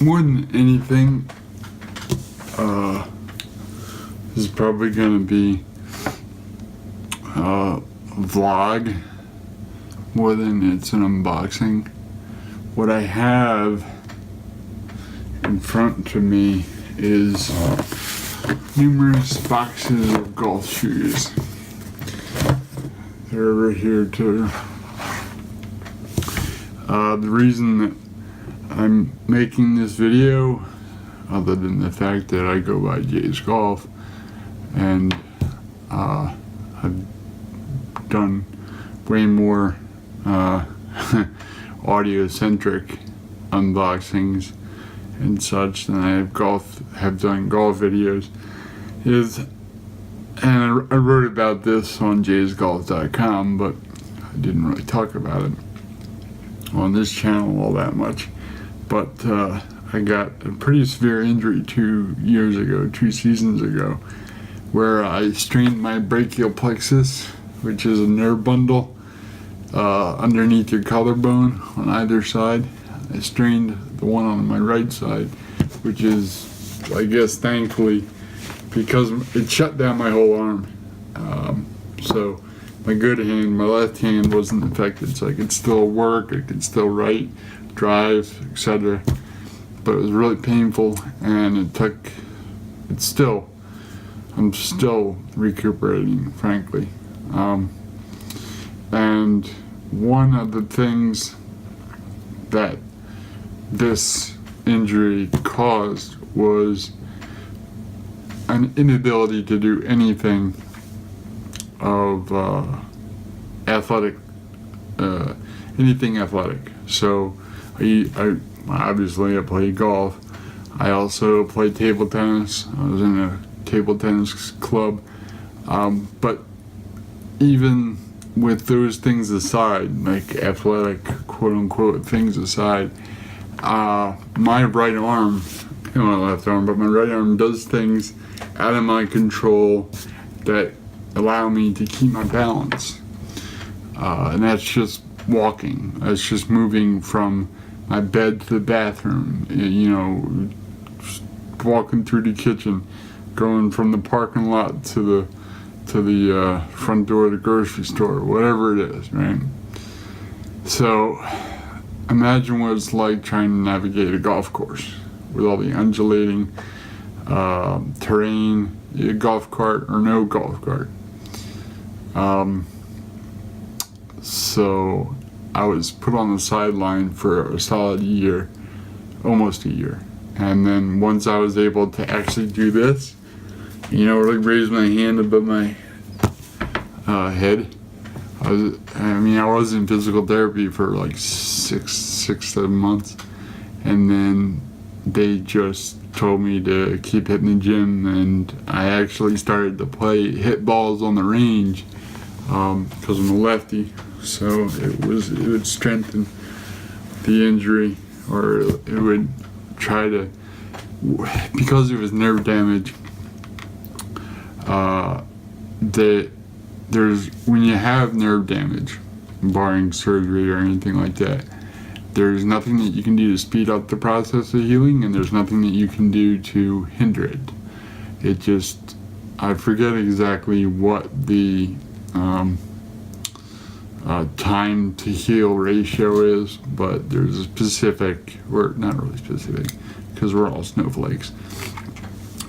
more than anything, this is probably going to be a vlog more than it's an unboxing. What I have in front of me is numerous boxes of golf shoes. They're over here too. The reason that I'm making this video, other than the fact that I go by Jay's Golf, and I've done way more audio-centric unboxings and such than I have done golf videos, and I wrote about this on jaysgolf.com, but I didn't really talk about it on this channel all that much. But I got a pretty severe injury 2 seasons ago, where I strained my brachial plexus, which is a nerve bundle underneath your collarbone on either side. I strained the one on my right side, which is, I guess, thankfully, because it shut down my whole arm. So my good hand, my left hand wasn't affected, so I could still work, I could still write, drive, etc. But it was really painful, and I'm still recuperating, frankly. And one of the things that this injury caused was an inability to do anything of anything athletic. So I obviously played golf. I also played table tennis. I was in a table tennis club. But even with those things aside, like athletic quote-unquote things aside, my right arm, and my left arm, but my right arm does things out of my control that allow me to keep my balance. And that's just walking. That's just moving from my bed to the bathroom, just walking through the kitchen, going from the parking lot to the front door of the grocery store, whatever it is, right? So imagine what it's like trying to navigate a golf course with all the undulating terrain, a golf cart or no golf cart. So I was put on the sideline for a solid year, almost a year. And then once I was able to actually do this, like raise my hand above my head. I was in physical therapy for like 7 months, and then they just told me to keep hitting the gym, and I actually started to hit balls on the range because I'm a lefty, so it would strengthen the injury, or it would try to, because it was nerve damage. When you have nerve damage, barring surgery or anything like that, there's nothing that you can do to speed up the process of healing, and there's nothing that you can do to hinder it. I forget exactly what the time to heal ratio is, but there's a specific, or not really specific, because we're all snowflakes,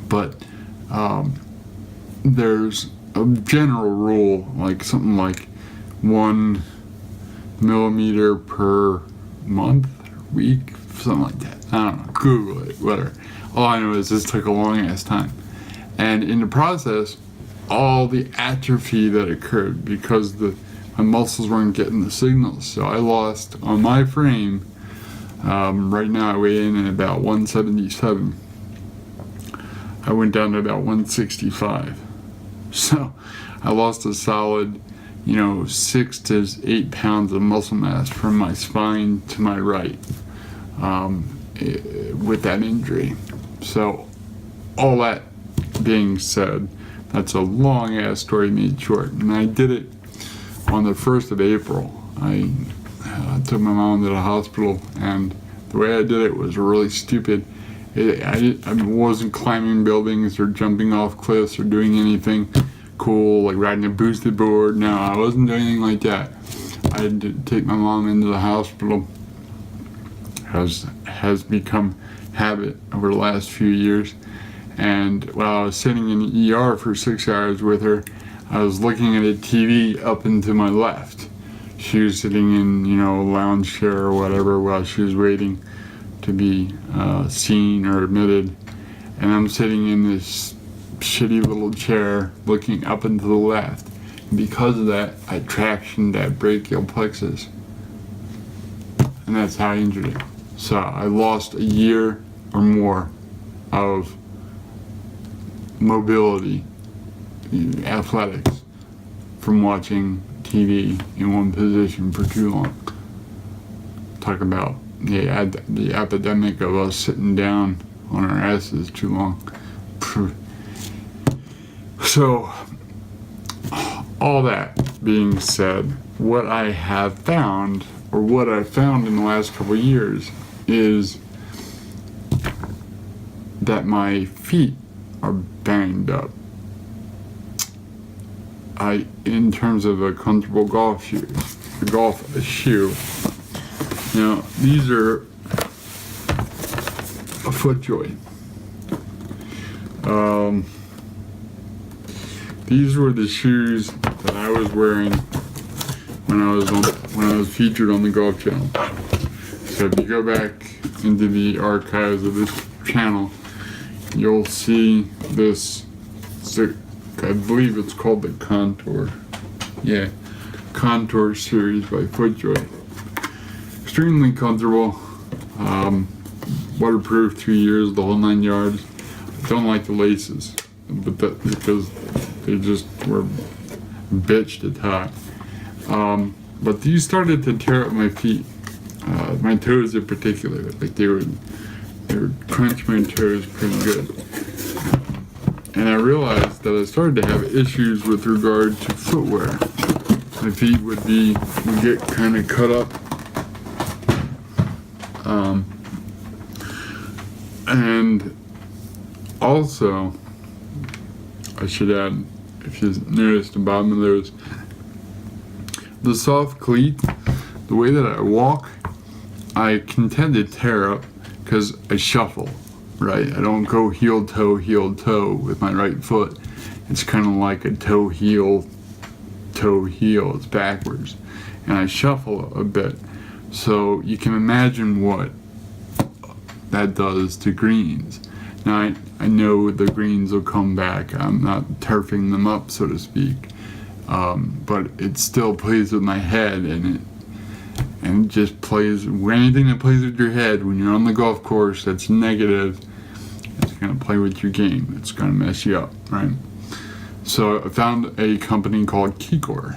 but there's a general rule, like something like 1 millimeter per month, week, something like that. I don't know, Google it, whatever. All I know is this took a long ass time. And in the process, all the atrophy that occurred because my muscles weren't getting the signals. So I lost, on my frame, right now I weigh in at about 177. I went down to about 165. So I lost a solid, 6 to 8 pounds of muscle mass from my spine to my right with that injury. So all that being said, that's a long ass story made short, and I did it on the 1st of April. I took my mom to the hospital, and The way I did it was really stupid. I wasn't climbing buildings or jumping off cliffs or doing anything cool like riding a boosted board. No, I wasn't doing anything like that. I had to take my mom into the hospital. Has become habit over the last few years. And while I was sitting in the ER for 6 hours with her, I was looking at a TV up and to my left. She was sitting in, a lounge chair or whatever while she was waiting to be seen or admitted. And I'm sitting in this shitty little chair looking up and to the left. And because of that, I tractioned that brachial plexus. And that's how I injured it. So I lost a year or more of mobility, athletics, from watching TV in one position for too long. Talk about the epidemic of us sitting down on our asses too long. So, all that being said, what I have found, or what I found in the last couple of years, is that my feet are banged up. In terms of a comfortable golf shoe, now these are a FootJoy. These were the shoes that I was wearing when I was featured on the Golf Channel. So if you go back into the archives of this channel, you'll see this. I believe it's called the Contour. Yeah, Contour series by FootJoy. Extremely comfortable, waterproof, 3 years, the whole 9 yards. I don't like the laces, but because they just were bitch to tie. But these started to tear up my feet, my toes in particular. Like they would crunch my toes pretty good. And I realized that I started to have issues with regard to footwear. My feet would get kind of cut up. And also, I should add, if you noticed the bottom of those, the soft cleat, the way that I walk, I can tend to tear up because I shuffle, right? I don't go heel toe with my right foot. It's kind of like a toe heel, it's backwards. And I shuffle a bit. So you can imagine what that does to greens. Now I know the greens will come back. I'm not turfing them up, so to speak. But it still plays with my head, and it just plays. Anything that plays with your head when you're on the golf course that's negative, it's gonna play with your game. It's gonna mess you up, right? So I found a company called Keycore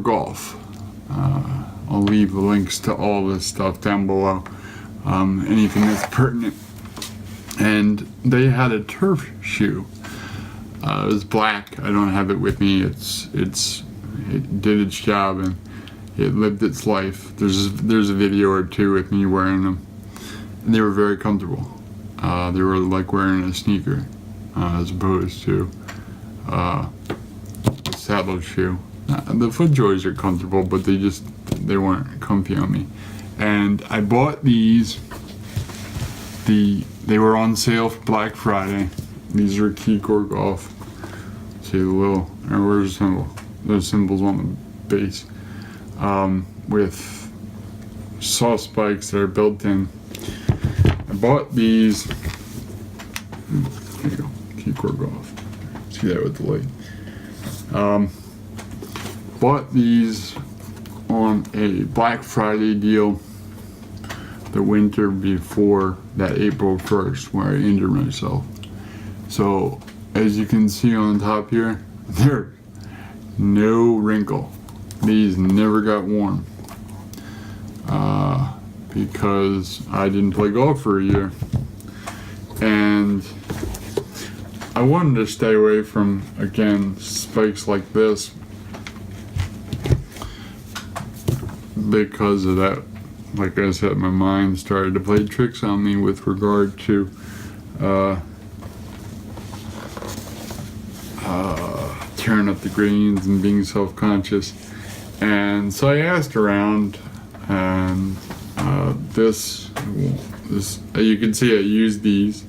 Golf. I'll leave the links to all this stuff down below, anything that's pertinent. And they had a turf shoe. It was black. I don't have it with me. It did its job and it lived its life. There's a video or two with me wearing them. And they were very comfortable. They were like wearing a sneaker, as opposed to a saddle shoe. The FootJoys are comfortable, but they weren't comfy on me. And I bought these. They were on sale for Black Friday. These are Keycore Golf. See the little, where's the symbol? Those symbols on the base. With saw spikes that are built in. I bought these. There you go, Keycore Golf. See that with the light. Bought these on a Black Friday deal the winter before that April 1st where I injured myself. So as you can see on the top here, there's no wrinkle. These never got warm because I didn't play golf for a year. And I wanted to stay away from, again, spikes like this because of that like I said, my mind started to play tricks on me with regard to tearing up the greens and being self-conscious. And so I asked around, and this you can see I used these.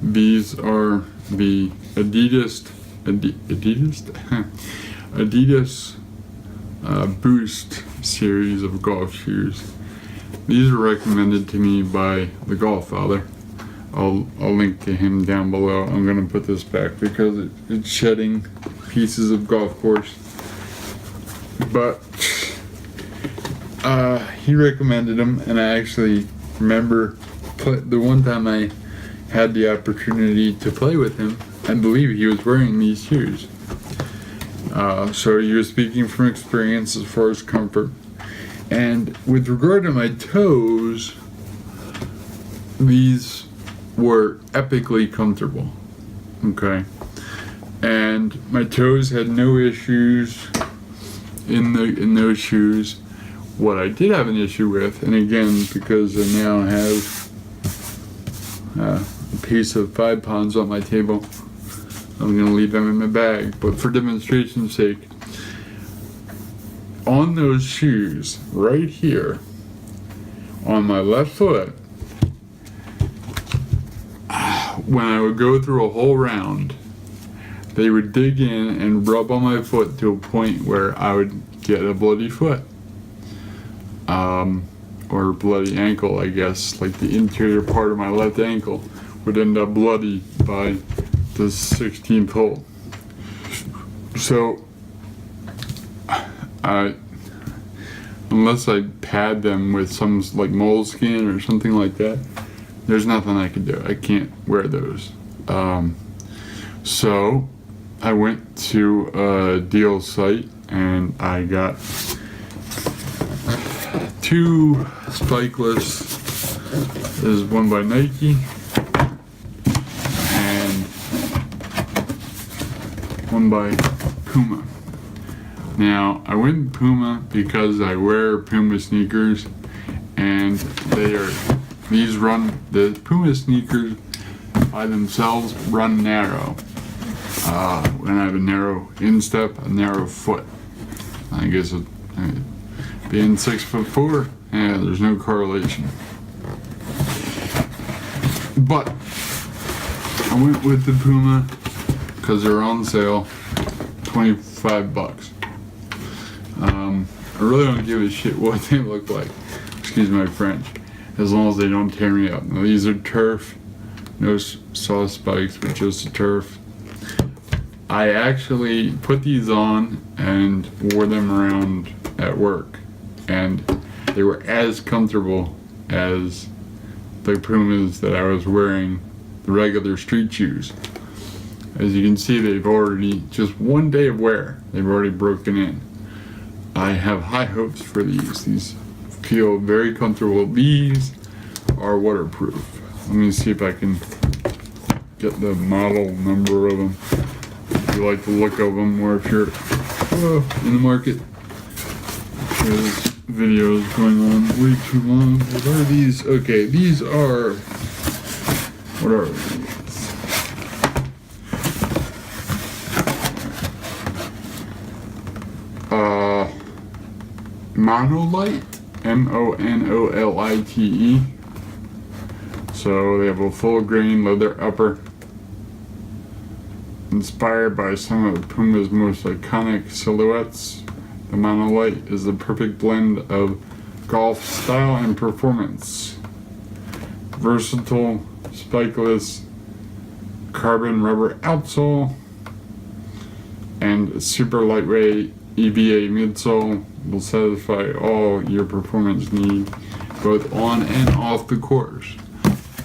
These are the Adidas Boost series of golf shoes. These were recommended to me by the Golf Father. I'll link to him down below. I'm gonna put this back because it's shedding pieces of golf course. But he recommended them, and I actually remember the one time I had the opportunity to play with him. I believe he was wearing these shoes. So he was speaking from experience as far as comfort. And with regard to my toes, these were epically comfortable. Okay. And my toes had no issues in those shoes. What I did have an issue with, and again, because I now have a piece of 5 pounds on my table, I'm going to leave them in my bag, but for demonstration's sake, on those shoes, right here, on my left foot, when I would go through a whole round, they would dig in and rub on my foot to a point where I would get a bloody foot. Or bloody ankle, I guess, like the interior part of my left ankle would end up bloody by the 16th hole. So, unless I pad them with some like moleskin or something like that, there's nothing I can do. I can't wear those. So I went to a deal site and I got 2 spikeless. This is one by Nike and one by Puma. Now, I went Puma because I wear Puma sneakers, and the Puma sneakers by themselves run narrow. When I have a narrow instep, a narrow foot. I guess being 6'4", there's no correlation. But I went with the Puma because they're on sale, $25. I really don't give a shit what they look like, excuse my French, as long as they don't tear me up. Now these are turf, no soft spikes, but just a turf. I actually put these on and wore them around at work, and they were as comfortable as the Pumas that I was wearing, the regular street shoes. As you can see, they've already, just one day of wear, they've already broken in. I have high hopes for these. These feel very comfortable. These are waterproof. Let me see if I can get the model number of them. If you like the look of them, or if you're in the market. This video is going on way too long. What are these? Okay, these are, what are these? Monolite, M-O-N-O-L-I-T-E. So they have a full grain leather upper, inspired by some of Puma's most iconic silhouettes. The Monolite is the perfect blend of golf style and performance. Versatile, spikeless, carbon rubber outsole, and super lightweight EVA midsole will satisfy all your performance needs, both on and off the course.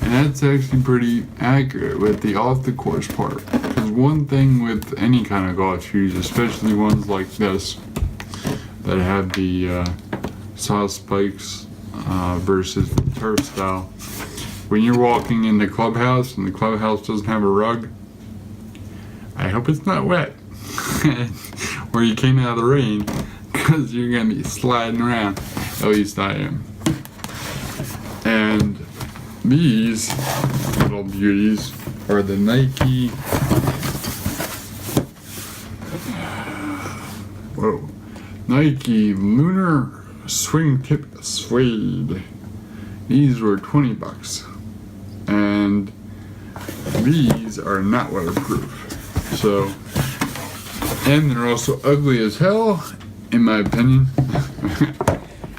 And that's actually pretty accurate with the off the course part. Because one thing with any kind of golf shoes, especially ones like this, that have the soft spikes versus the turf style, when you're walking in the clubhouse and the clubhouse doesn't have a rug, I hope it's not wet. Or you came out of the rain, because you're going to be sliding around. At least I am. And these little beauties are the Nike Lunar Swing Tip Suede. These were $20, and these are not waterproof. So, and they're also ugly as hell, in my opinion.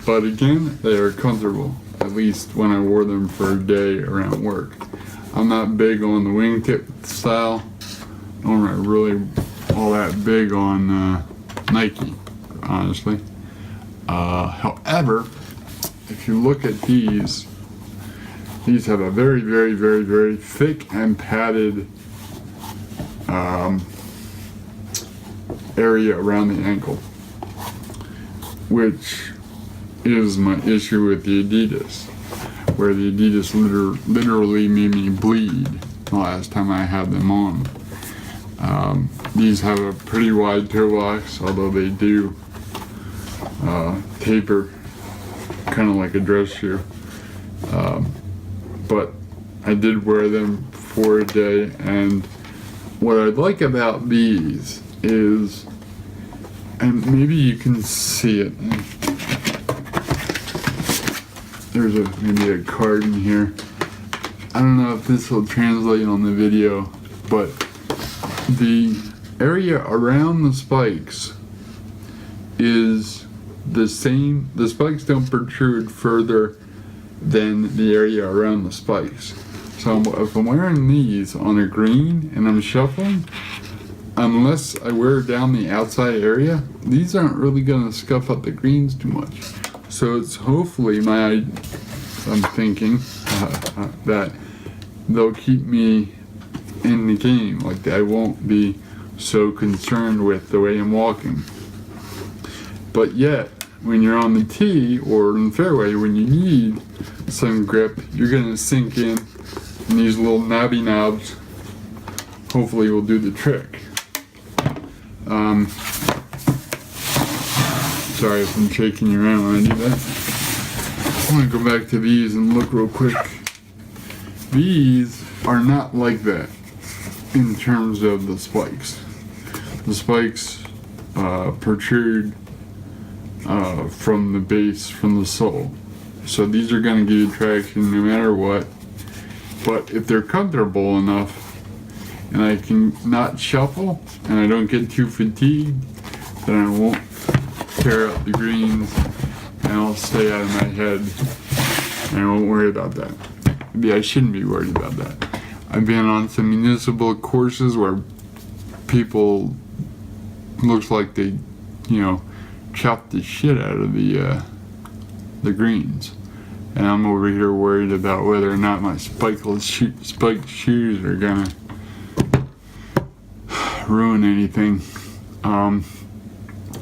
But again, they are comfortable, at least when I wore them for a day around work. I'm not big on the wingtip style. I'm not really all that big on Nike, honestly. However, if you look at these have a very, very, very, very thick and padded area around the ankle, which is my issue with the Adidas, where the Adidas literally made me bleed the last time I had them on. These have a pretty wide toe box, although they do taper, kind of like a dress shoe. But I did wear them for a day, and what I like about these is, and maybe you can see it, there's maybe a card in here. I don't know if this will translate on the video, but the area around the spikes is the same. The spikes don't protrude further than the area around the spikes. So if I'm wearing these on a green and I'm shuffling, unless I wear down the outside area, these aren't really gonna scuff up the greens too much. So it's hopefully I'm thinking that they'll keep me in the game. Like, I won't be so concerned with the way I'm walking. But yet, when you're on the tee or in the fairway, when you need some grip, you're gonna sink in, and these little knobby knobs hopefully will do the trick. Sorry if I'm shaking you around when I do that. I want to go back to these and look real quick. These are not like that in terms of the spikes. The spikes protrude from the base, from the sole. So these are going to give you traction no matter what. But if they're comfortable enough and I can not shuffle and I don't get too fatigued, then I won't tear up the greens and I'll stay out of my head and I won't worry about that. Maybe I shouldn't be worried about that. I've been on some municipal courses where people looks like they, chopped the shit out of the greens, and I'm over here worried about whether or not my spiked shoes are gonna ruin anything.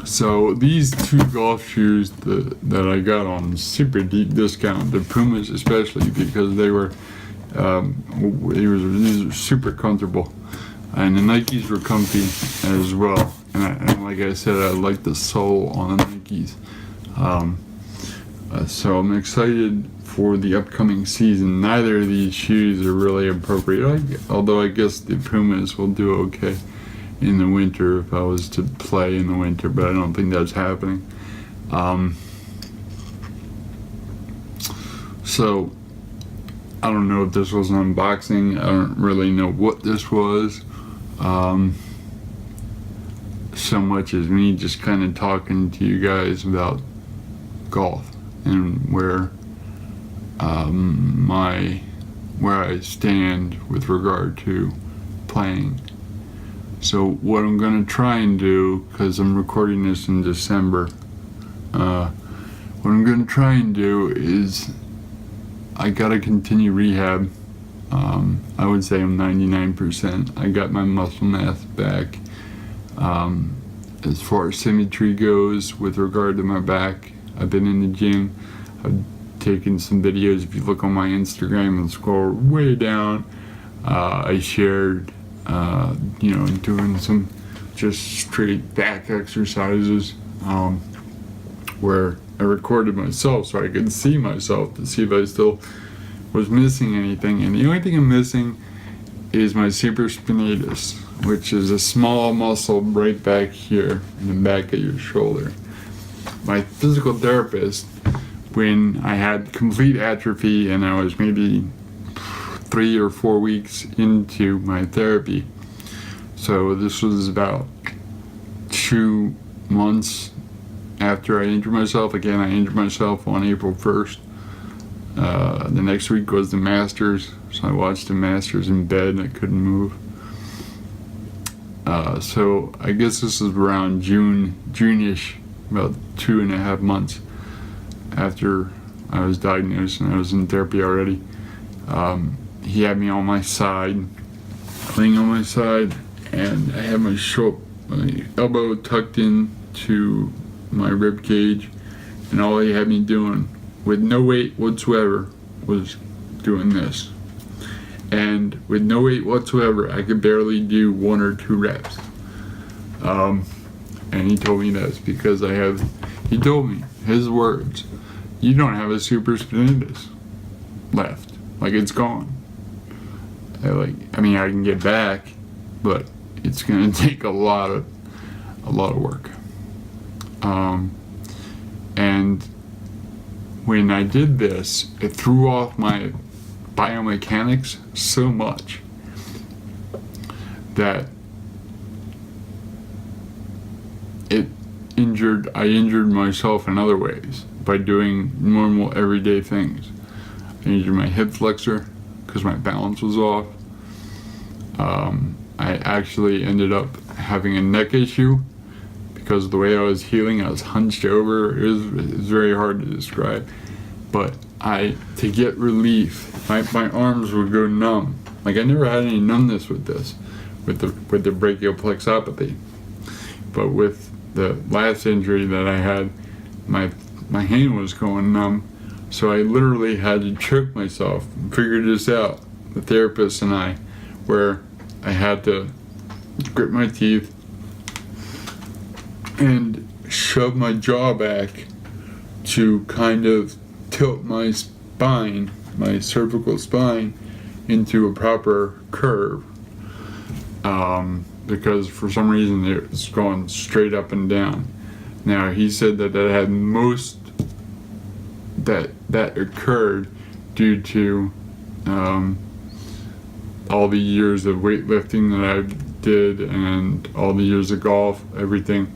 So these two golf shoes that I got on super deep discount, the Pumas especially, because these are super comfortable, and the Nikes were comfy as well. And like I said, I like the sole on the Nikes. So I'm excited for the upcoming season. Neither of these shoes are really appropriate, although I guess the Pumas will do okay in the winter if I was to play in the winter, but I don't think that's happening. So I don't know if this was an unboxing. I don't really know what this was. So much as me just kind of talking to you guys about golf and where I stand with regard to playing. So what I'm going to try and do, because I'm recording this in December, what I'm going to try and do is I got to continue rehab. I would say I'm 99%. I got my muscle mass back. As far as symmetry goes with regard to my back, I've been in the gym. I've taken some videos. If you look on my Instagram and scroll way down, I shared doing some just straight back exercises where I recorded myself so I could see myself to see if I still was missing anything, and the only thing I'm missing is my supraspinatus, which is a small muscle right back here in the back of your shoulder. My physical therapist, when I had complete atrophy and I was maybe 3 or 4 weeks into my therapy, so this was about 2 months after I injured myself. Again, I injured myself on April 1st. The next week was the Masters, so I watched the Masters in bed and I couldn't move. So I guess this is around June-ish, about 2.5 months after I was diagnosed and I was in therapy already. He had me on my side, laying on my side, and I had my elbow tucked into my rib cage, and all he had me doing with no weight whatsoever was doing this. And with no weight whatsoever, I could barely do 1 or 2 reps. And he told me that's because he told me, his words, you don't have a supraspinatus left. Like, it's gone. I mean, I can get back, but it's gonna take a lot of work. And when I did this, it threw off my biomechanics so much that I injured myself in other ways by doing normal everyday things. I injured my hip flexor because my balance was off. I actually ended up having a neck issue because of the way I was healing. I was hunched over. It was very hard to describe. But to get relief, my arms would go numb. Like, I never had any numbness with this, with the brachial plexopathy. But with the last injury that I had, my hand was going numb. So I literally had to choke myself and figure this out, the therapist and I, where I had to grip my teeth and shove my jaw back to kind of tilt my spine, my cervical spine, into a proper curve. Because for some reason it's going straight up and down. Now, he said that that occurred due to all the years of weightlifting that I did and all the years of golf, everything,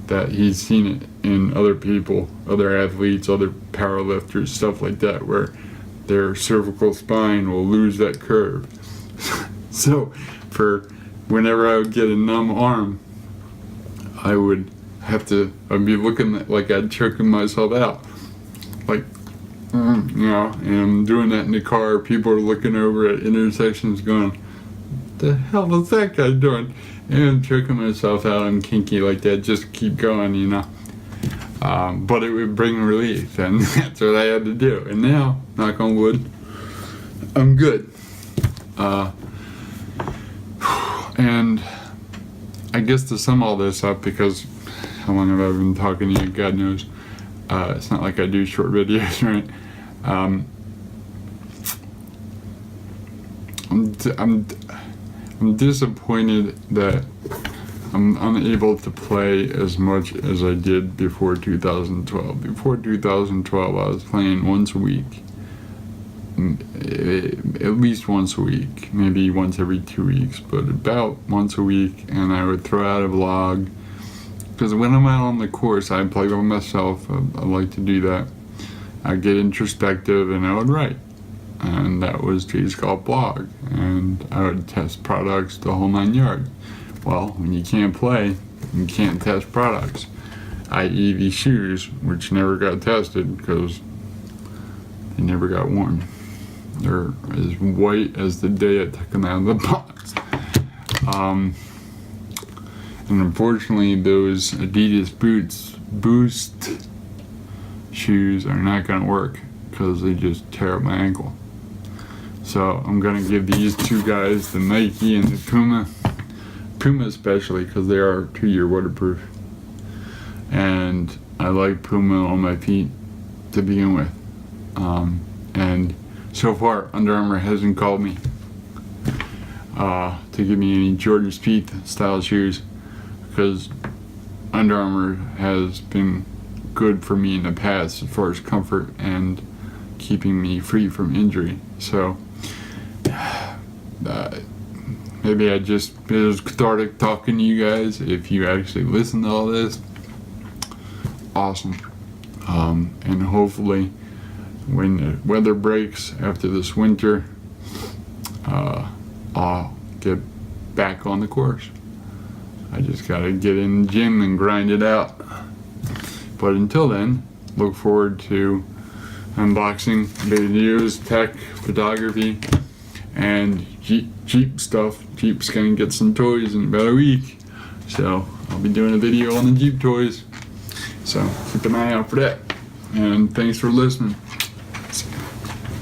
that he's seen it in other people, other athletes, other powerlifters, stuff like that, where their cervical spine will lose that curve. So for whenever I would get a numb arm, I'd be looking like I'd choking myself out. Like, and I'm doing that in the car. People are looking over at intersections going, what the hell is that guy doing? And I'm choking myself out. I'm kinky like that. Just keep going, But it would bring relief, and that's what I had to do. And now, knock on wood, I'm good. And I guess to sum all this up, because how long have I been talking to you? God knows. It's not like I do short videos, right? I'm disappointed that I'm unable to play as much as I did before 2012. Before 2012, I was playing once a week. At least once a week, maybe once every 2 weeks, but about once a week, and I would throw out a vlog. Because when I'm out on the course, I play by myself. I like to do that. I get introspective and I would write. And that was Jay's Golf Blog. And I would test products, the whole 9 yards. Well, when you can't play, you can't test products. I.e. these shoes, which never got tested because they never got worn. They're as white as the day I took them out of the box. And unfortunately, those Adidas Boost shoes are not going to work because they just tear up my ankle. So I'm going to give these two guys, the Nike and the Puma especially, because they are 2-year waterproof. And I like Puma on my feet to begin with. And so far Under Armour hasn't called me to give me any Jordan Spieth style shoes, because Under Armour has been good for me in the past as far as comfort and keeping me free from injury. So maybe it was cathartic talking to you guys. If you actually listen to all this, awesome. And hopefully when the weather breaks after this winter, I'll get back on the course. I just gotta get in the gym and grind it out. But until then, look forward to unboxing videos, tech, photography, and Jeep stuff. Jeep's gonna get some toys in about a week, so I'll be doing a video on the Jeep toys. So keep an eye out for that. And thanks for listening.